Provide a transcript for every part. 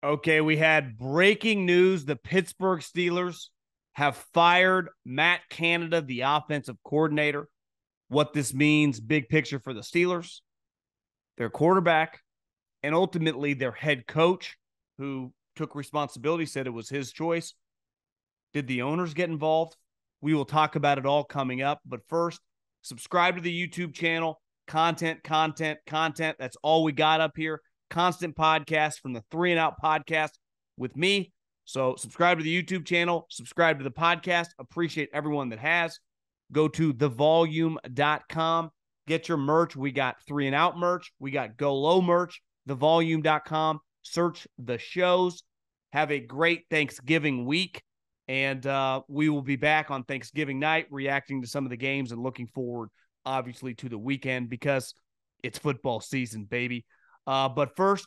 Okay, we had breaking news. The Pittsburgh Steelers have fired Matt Canada, the offensive coordinator. What this means, big picture for the Steelers, their quarterback, and ultimately their head coach, who took responsibility, said it was his choice. Did the owners get involved? We will talk about it all coming up. But first, subscribe to the YouTube channel. Content. That's all we got up here. Constant podcast from the 3 and Out podcast with me. So subscribe to the YouTube channel, subscribe to the podcast. Appreciate everyone that has. Go to thevolume.com. Get your merch. We got 3 and Out merch. We got Go Low merch. Thevolume.com. Search the shows. Have a great Thanksgiving week. And we will be back on Thanksgiving night reacting to some of the games and looking forward, obviously, to the weekend because it's football season, baby. But first,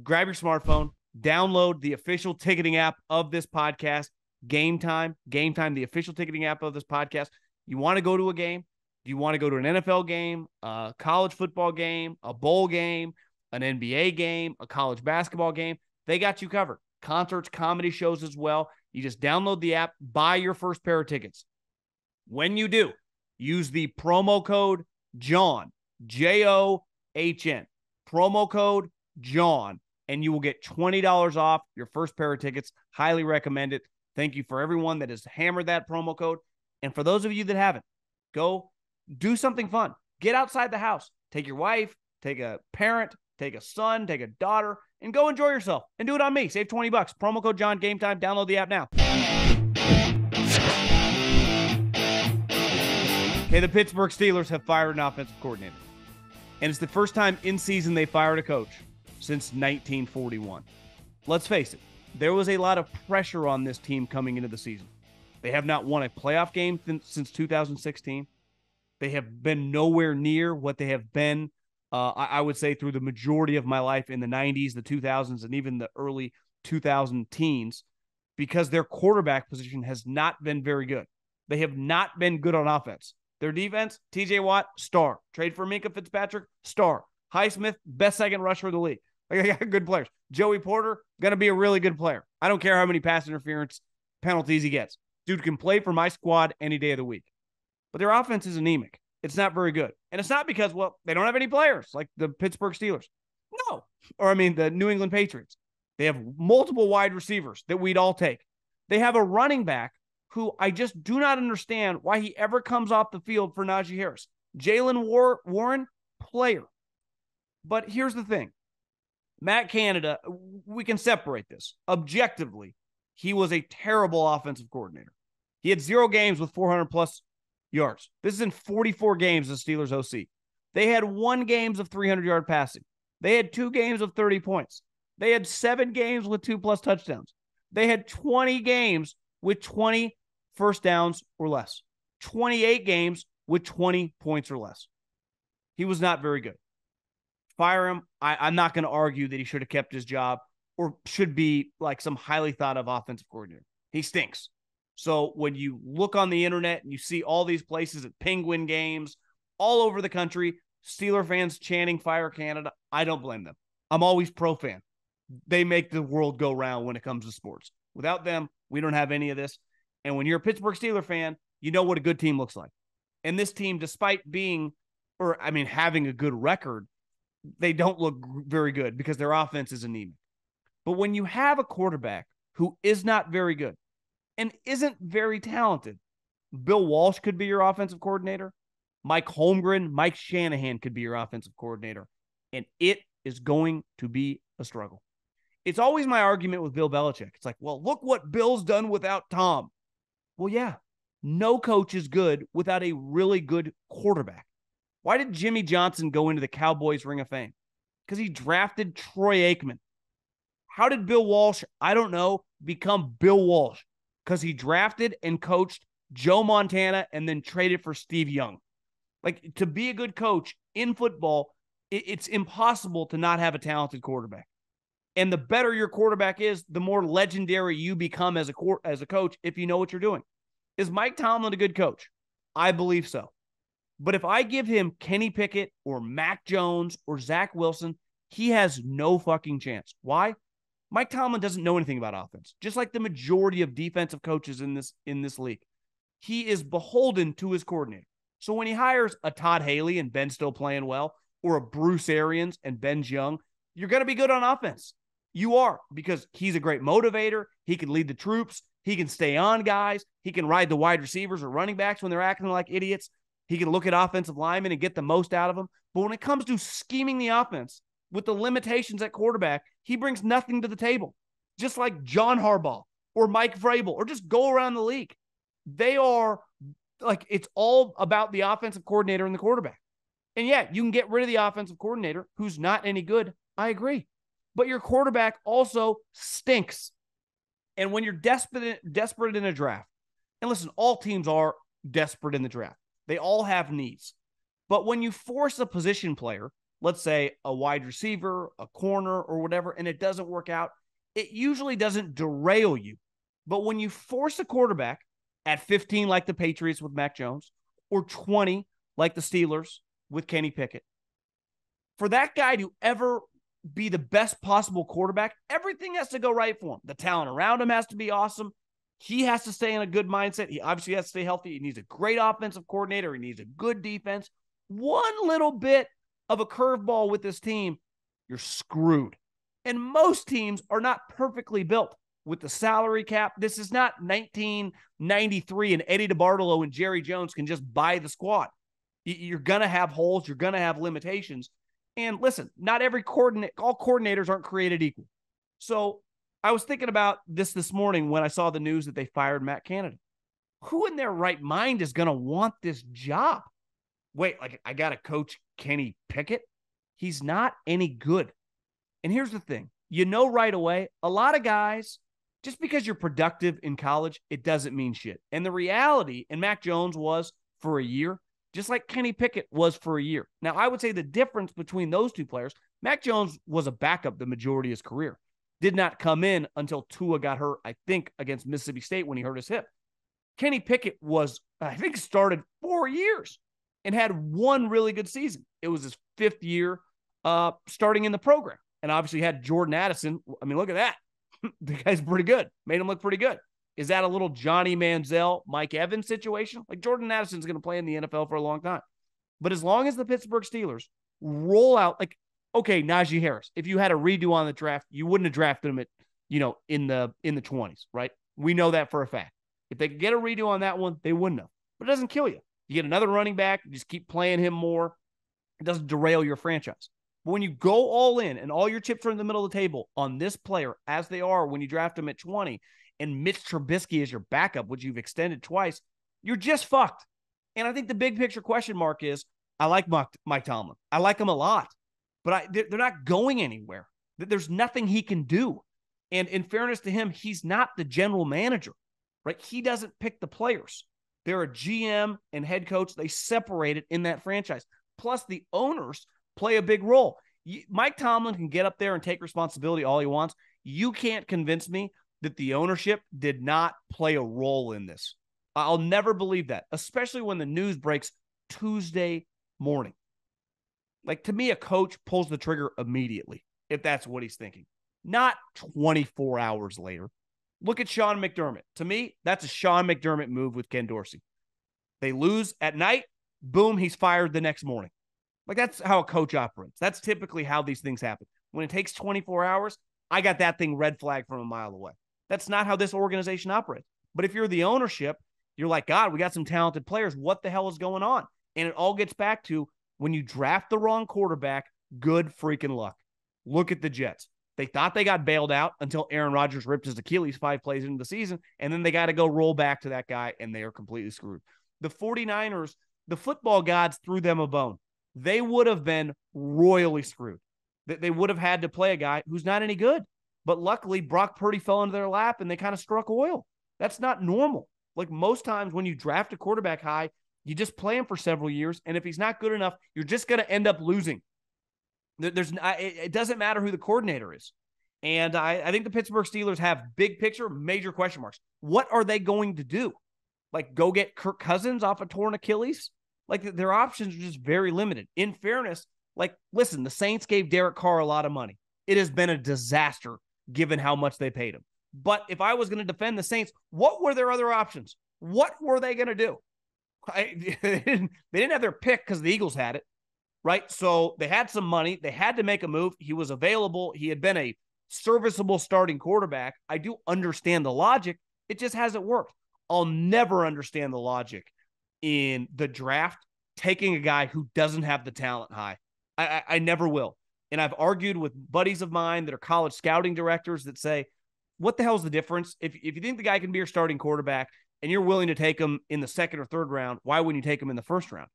grab your smartphone, download the official ticketing app of this podcast, Game Time, the official ticketing app of this podcast. You want to go to a game? Do you want to go to an NFL game, a college football game, a bowl game, an NBA game, a college basketball game? They got you covered. Concerts, comedy shows as well. You just download the app, buy your first pair of tickets. When you do, use the promo code JOHN, JOHN, promo code JOHN, and you will get $20 off your first pair of tickets. Highly recommend it. Thank you for everyone that has hammered that promo code. And for those of you that haven't, go do something fun. Get outside the house. Take your wife, take a parent, take a son, take a daughter, and go enjoy yourself. And do it on me. Save $20. Promo code John, Game Time. Download the app now. Okay, the Pittsburgh Steelers have fired an offensive coordinator. And it's the first time in season they fired a coach since 1941. Let's face it, there was a lot of pressure on this team coming into the season. They have not won a playoff game since 2016. They have been nowhere near what they have been, I would say, through the majority of my life in the 90s, the 2000s, and even the early 2000 teens, because their quarterback position has not been very good. They have not been good on offense. Their defense, TJ Watt, star. Trade for Minkah Fitzpatrick, star. Highsmith, best second rusher of the league. Like, I got good players. Joey Porter, going to be a really good player. I don't care how many pass interference penalties he gets. Dude can play for my squad any day of the week. But their offense is anemic. It's not very good. And it's not because, well, they don't have any players like the Pittsburgh Steelers. No. Or, the New England Patriots. They have multiple wide receivers that we'd all take. They have a running back who I just do not understand why he ever comes off the field for Najee Harris. Jalen Warren, player. But here's the thing. Matt Canada, we can separate this. Objectively, he was a terrible offensive coordinator. He had 0 games with 400-plus yards. This is in 44 games as Steelers OC. They had 1 games of 300-yard passing. They had 2 games of 30 points. They had 7 games with 2+ touchdowns. They had 20 games with 20 first downs or less. 28 games with 20 points or less. He was not very good. Fire him. I'm not going to argue that he should have kept his job or should be like some highly thought of offensive coordinator. He stinks. So when you look on the internet and you see all these places at Penguin games all over the country, Steeler fans chanting fire Canada, I don't blame them. I'm always pro fan. They make the world go round when it comes to sports. Without them, we don't have any of this. And when you're a Pittsburgh Steelers fan, you know what a good team looks like. And this team, despite being, having a good record, they don't look very good because their offense is anemic. But when you have a quarterback who is not very good and isn't very talented, Bill Walsh could be your offensive coordinator. Mike Holmgren, Mike Shanahan could be your offensive coordinator. And it is going to be a struggle. It's always my argument with Bill Belichick. It's like, well, look what Bill's done without Tom. Well, yeah, no coach is good without a really good quarterback. Why did Jimmy Johnson go into the Cowboys Ring of Fame? Because he drafted Troy Aikman. How did Bill Walsh, I don't know, become Bill Walsh? Because he drafted and coached Joe Montana and then traded for Steve Young. Like, to be a good coach in football, it's impossible to not have a talented quarterback. And the better your quarterback is, the more legendary you become as a coach if you know what you're doing. Is Mike Tomlin a good coach? I believe so. But if I give him Kenny Pickett or Mac Jones or Zach Wilson, he has no fucking chance. Why? Mike Tomlin doesn't know anything about offense, just like the majority of defensive coaches in this league. He is beholden to his coordinator. So when he hires a Todd Haley and Ben's still playing well, or a Bruce Arians and Ben's young, you're going to be good on offense. You are, because he's a great motivator. He can lead the troops. He can stay on guys. He can ride the wide receivers or running backs when they're acting like idiots. He can look at offensive linemen and get the most out of them. But when it comes to scheming the offense with the limitations at quarterback, he brings nothing to the table. Just like John Harbaugh or Mike Vrabel, or just go around the league. They are like, it's all about the offensive coordinator and the quarterback. And yeah, you can get rid of the offensive coordinator who's not any good. I agree. But your quarterback also stinks. And when you're desperate in a draft, and listen, all teams are desperate in the draft. They all have needs. But when you force a position player, let's say a wide receiver, a corner, or whatever, and it doesn't work out, it usually doesn't derail you. But when you force a quarterback at 15, like the Patriots with Mac Jones, or 20, like the Steelers with Kenny Pickett, for that guy to ever be the best possible quarterback, everything has to go right for him. The talent around him has to be awesome. He has to stay in a good mindset. He obviously has to stay healthy. He needs a great offensive coordinator. He needs a good defense. One little bit of a curveball with this team, you're screwed. And most teams are not perfectly built with the salary cap. This is not 1993 and Eddie DeBartolo and Jerry Jones can just buy the squad. You're going to have holes. You're going to have limitations. And listen, not every all coordinators aren't created equal. So I was thinking about this morning when I saw the news that they fired Matt Canada. Who in their right mind is going to want this job? Wait, like, I got to coach Kenny Pickett? He's not any good. And here's the thing. You know right away, a lot of guys, just because you're productive in college, it doesn't mean shit. And the reality, and Mac Jones was for a year, just like Kenny Pickett was for a year. Now, I would say the difference between those two players, Mac Jones was a backup the majority of his career. Did not come in until Tua got hurt, I think, against Mississippi State when he hurt his hip. Kenny Pickett was, I think, started 4 years and had one really good season. It was his 5th year starting in the program. And obviously had Jordan Addison. I mean, look at that. The guy's pretty good. Made him look pretty good. Is that a little Johnny Manziel, Mike Evans situation? Like, Jordan Addison's going to play in the NFL for a long time. But as long as the Pittsburgh Steelers roll out, like, okay, Najee Harris, if you had a redo on the draft, you wouldn't have drafted him at, in the 20s, right? We know that for a fact. If they could get a redo on that one, they wouldn't have. But it doesn't kill you. You get another running back, you just keep playing him more. It doesn't derail your franchise. But when you go all in and all your chips are in the middle of the table on this player, as they are when you draft him at 20, and Mitch Trubisky is your backup, which you've extended twice, you're just fucked. And I think the big picture question mark is, I like Mike Tomlin. I like him a lot, but they're not going anywhere. There's nothing he can do. And in fairness to him, he's not the general manager, right? He doesn't pick the players. They're a GM and head coach. They separate it in that franchise. Plus, the owners play a big role. Mike Tomlin can get up there and take responsibility all he wants. You can't convince me that the ownership did not play a role in this. I'll never believe that, especially when the news breaks Tuesday morning. Like, to me, a coach pulls the trigger immediately, if that's what he's thinking, not 24 hours later. Look at Sean McDermott. To me, that's a Sean McDermott move with Ken Dorsey. They lose at night, boom, he's fired the next morning. Like, that's how a coach operates. That's typically how these things happen. When it takes 24 hours, I got that thing red flagged from a mile away. That's not how this organization operates. But if you're the ownership, you're like, God, we got some talented players. What the hell is going on? And it all gets back to, when you draft the wrong quarterback, good freaking luck. Look at the Jets. They thought they got bailed out until Aaron Rodgers ripped his Achilles 5 plays into the season, and then they got to go roll back to that guy, and they are completely screwed. The 49ers, the football gods threw them a bone. They would have been royally screwed. They would have had to play a guy who's not any good. But luckily, Brock Purdy fell into their lap, and they kind of struck oil. That's not normal. Like, most times when you draft a quarterback high, you just play him for several years, and if he's not good enough, you're just going to end up losing. It doesn't matter who the coordinator is. And I think the Pittsburgh Steelers have big picture, major question marks. What are they going to do? Like, go get Kirk Cousins off a torn Achilles? Like, their options are just very limited. In fairness, like, listen, the Saints gave Derek Carr a lot of money. It has been a disaster given how much they paid him. But if I was going to defend the Saints, what were their other options? What were they going to do? They didn't have their pick because the Eagles had it, right? So they had some money. They had to make a move. He was available. He had been a serviceable starting quarterback. I do understand the logic. It just hasn't worked. I'll never understand the logic in the draft taking a guy who doesn't have the talent high. I never will. And I've argued with buddies of mine that are college scouting directors that say, what the hell's the difference? If you think the guy can be your starting quarterback and you're willing to take him in the second or third round, why wouldn't you take him in the first round?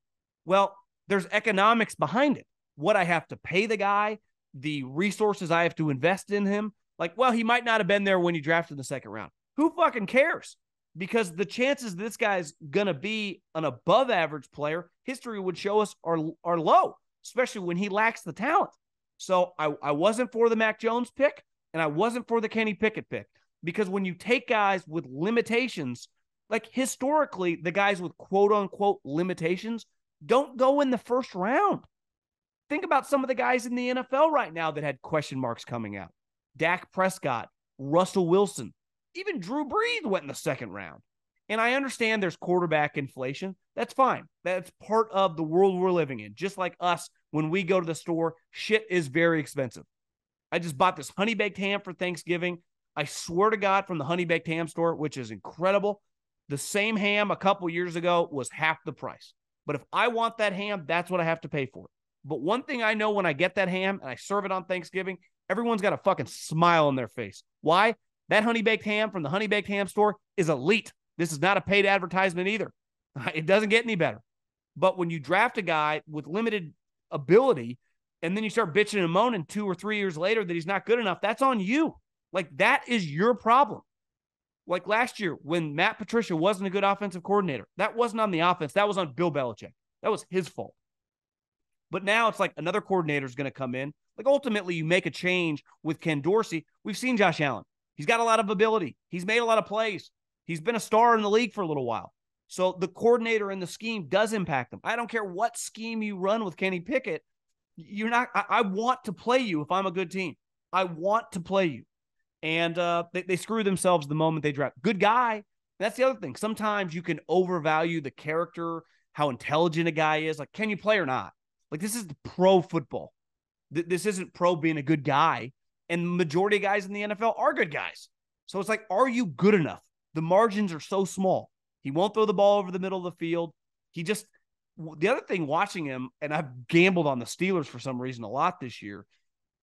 Well, there's economics behind it. What I have to pay the guy, the resources I have to invest in him. Like, well, he might not have been there when you drafted in the second round. Who fucking cares? Because the chances this guy's going to be an above average player, history would show us are low, especially when he lacks the talent. So I wasn't for the Mac Jones pick, and I wasn't for the Kenny Pickett pick, because when you take guys with limitations, like historically, the guys with quote unquote limitations don't go in the first round. Think about some of the guys in the NFL right now that had question marks coming out. Dak Prescott, Russell Wilson, even Drew Brees went in the second round. And I understand there's quarterback inflation. That's fine. That's part of the world we're living in. Just like us, when we go to the store, shit is very expensive. I just bought this honey baked ham for Thanksgiving. I swear to God, from the honey baked ham store, which is incredible. The same ham a couple years ago was half the price. But if I want that ham, that's what I have to pay for it. But one thing I know when I get that ham and I serve it on Thanksgiving, everyone's got a fucking smile on their face. Why? That honey baked ham from the honey baked ham store is elite. This is not a paid advertisement either. It doesn't get any better. But when you draft a guy with limited ability and then you start bitching and moaning 2 or 3 years later that he's not good enough, that's on you. Like, that is your problem. Like last year when Matt Patricia wasn't a good offensive coordinator, that wasn't on the offense. That was on Bill Belichick. That was his fault. But now it's like another coordinator is going to come in. Like, ultimately, you make a change with Ken Dorsey. We've seen Josh Allen. He's got a lot of ability. He's made a lot of plays. He's been a star in the league for a little while. So the coordinator and the scheme does impact them. I don't care what scheme you run with Kenny Pickett. You're not. I want to play you if I'm a good team. I want to play you. And they screw themselves the moment they draft. Good guy. That's the other thing. Sometimes you can overvalue the character, how intelligent a guy is. Like, can you play or not? Like, this is pro football. This isn't pro being a good guy. And the majority of guys in the NFL are good guys. So it's like, are you good enough? The margins are so small. He won't throw the ball over the middle of the field. The other thing watching him, and I've gambled on the Steelers for some reason a lot this year,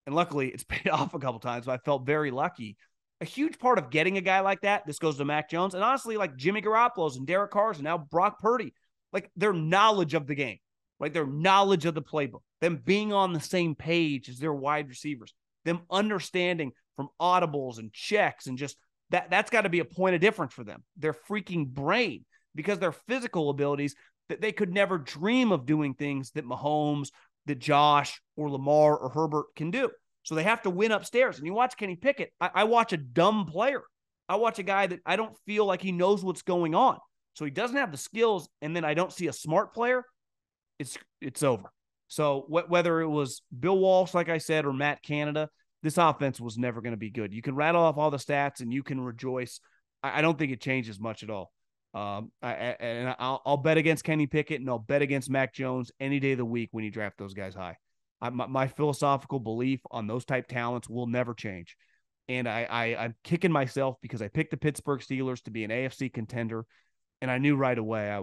and luckily it's paid off a couple times, so I felt very lucky. A huge part of getting a guy like that, this goes to Mac Jones, and honestly, like Jimmy Garoppolo's and Derek Carr's and now Brock Purdy, like their knowledge of the game, right? Their knowledge of the playbook, them being on the same page as their wide receivers, them understanding from audibles and checks, and just that's got to be a point of difference for them. Their freaking brain, because their physical abilities, that they could never dream of doing things that Mahomes, that Josh or Lamar or Herbert can do. So they have to win upstairs. And you watch Kenny Pickett, I watch a dumb player. I watch a guy that I don't feel like he knows what's going on. So he doesn't have the skills, and then I don't see a smart player, it's over. So whether it was Bill Walsh, like I said, or Matt Canada, this offense was never going to be good. You can rattle off all the stats and you can rejoice. I don't think it changes much at all. I'll bet against Kenny Pickett, and I'll bet against Mac Jones any day of the week when you draft those guys high. My philosophical belief on those type talents will never change. And I'm kicking myself because I picked the Pittsburgh Steelers to be an AFC contender, and I knew right away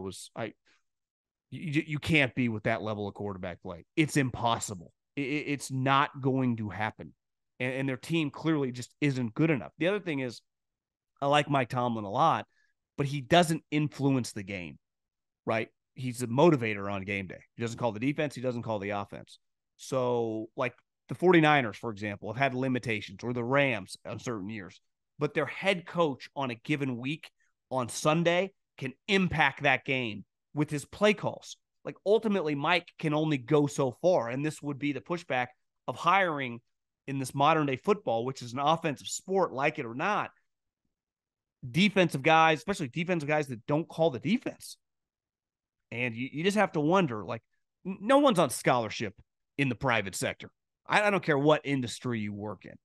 you can't be with that level of quarterback play. It's impossible. It's not going to happen. And their team clearly just isn't good enough. The other thing is, I like Mike Tomlin a lot, but he doesn't influence the game, right? He's a motivator on game day. He doesn't call the defense. He doesn't call the offense. So, like the 49ers, for example, have had limitations, or the Rams on certain years. But their head coach on a given week on Sunday can impact that game with his play calls. Like, ultimately, Mike can only go so far. And this would be the pushback of hiring in this modern day football, which is an offensive sport, like it or not, defensive guys, especially defensive guys that don't call the defense. And you just have to wonder, like, no one's on scholarship in the private sector. I don't care what industry you work in.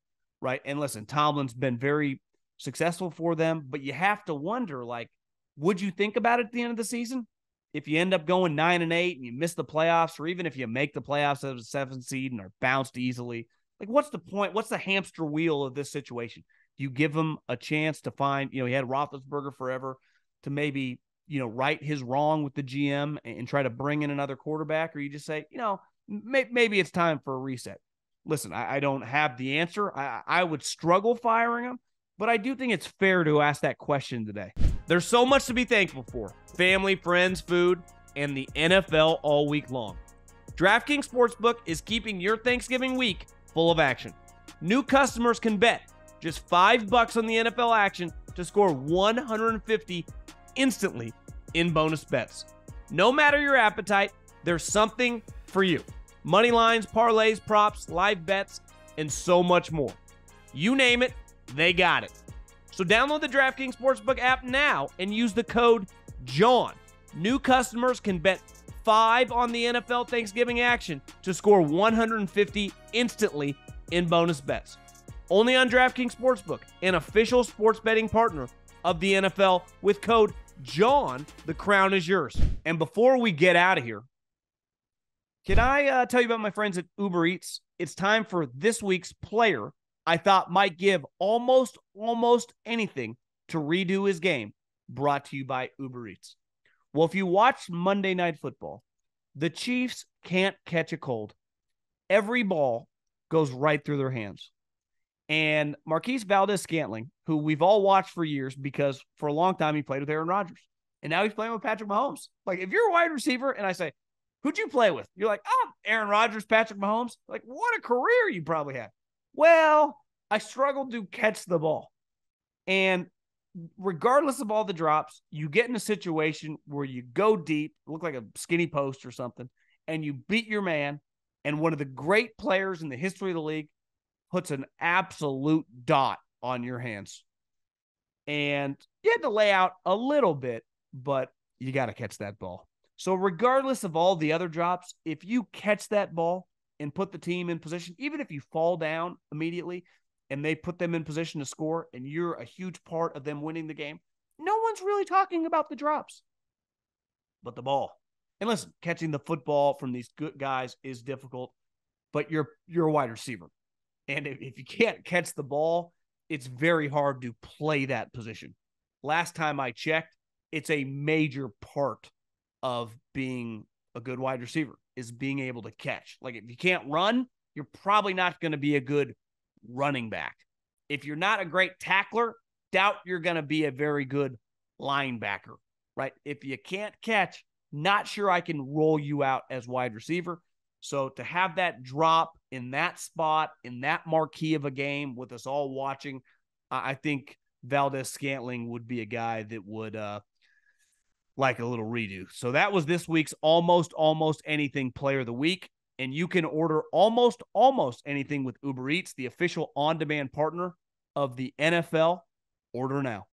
right? And listen, Tomlin's been very successful for them, but you have to wonder, like, would you think about it at the end of the season? If you end up going 9-8 and you miss the playoffs, or even if you make the playoffs as a 7th seed and are bounced easily, like, what's the point? What's the hamster wheel of this situation? Do you give him a chance to find, he had Roethlisberger forever, to maybe, right his wrong with the GM and try to bring in another quarterback? Or you just say, maybe it's time for a reset. Listen, I don't have the answer. I would struggle firing him, but I do think it's fair to ask that question today. There's so much to be thankful for: family, friends, food, and the NFL all week long. DraftKings Sportsbook is keeping your Thanksgiving week full of action. New customers can bet just $5 on the NFL action to score $150 instantly in bonus bets. No matter your appetite, there's something for you. Money lines, parlays, props, live bets, and so much more. You name it, they got it. So download the DraftKings Sportsbook app now and use the code JOHN. New customers can bet $5 on the NFL Thanksgiving action to score $150 instantly in bonus bets. Only on DraftKings Sportsbook, an official sports betting partner of the NFL. With code JOHN, the crown is yours. And before we get out of here, can I tell you about my friends at Uber Eats? It's time for this week's player I thought might give almost anything to redo his game, brought to you by Uber Eats. Well, if you watch Monday Night Football, the Chiefs can't catch a cold. Every ball goes right through their hands. And Marquise Valdes-Scantling, who we've all watched for years because for a long time he played with Aaron Rodgers, and now he's playing with Patrick Mahomes. Like, if you're a wide receiver and I say, who'd you play with? You're like, Aaron Rodgers, Patrick Mahomes. Like, what a career you probably had. Well, I struggled to catch the ball. And regardless of all the drops, you get in a situation where you go deep, look like a skinny post or something, and you beat your man, and one of the great players in the history of the league puts an absolute dot on your hands. And you had to lay out a little bit, but you got to catch that ball. So regardless of all the other drops, if you catch that ball and put the team in position, even if you fall down immediately and they put them in position to score and you're a huge part of them winning the game, no one's really talking about the drops, but the ball. And listen, catching the football from these good guys is difficult, but you're a wide receiver. And if you can't catch the ball, it's very hard to play that position. Last time I checked, it's a major part of being a good wide receiver is being able to catch. Like, if you can't run, you're probably not going to be a good running back. If you're not a great tackler, doubt you're going to be a very good linebacker, right? If you can't catch, not sure I can roll you out as wide receiver. So to have that drop in that spot, in that marquee of a game with us all watching, I think Valdes-Scantling would be a guy that would like a little redo. So that was this week's Almost Anything Player of the Week. And you can order almost anything with Uber Eats, the official on-demand partner of the NFL. Order now.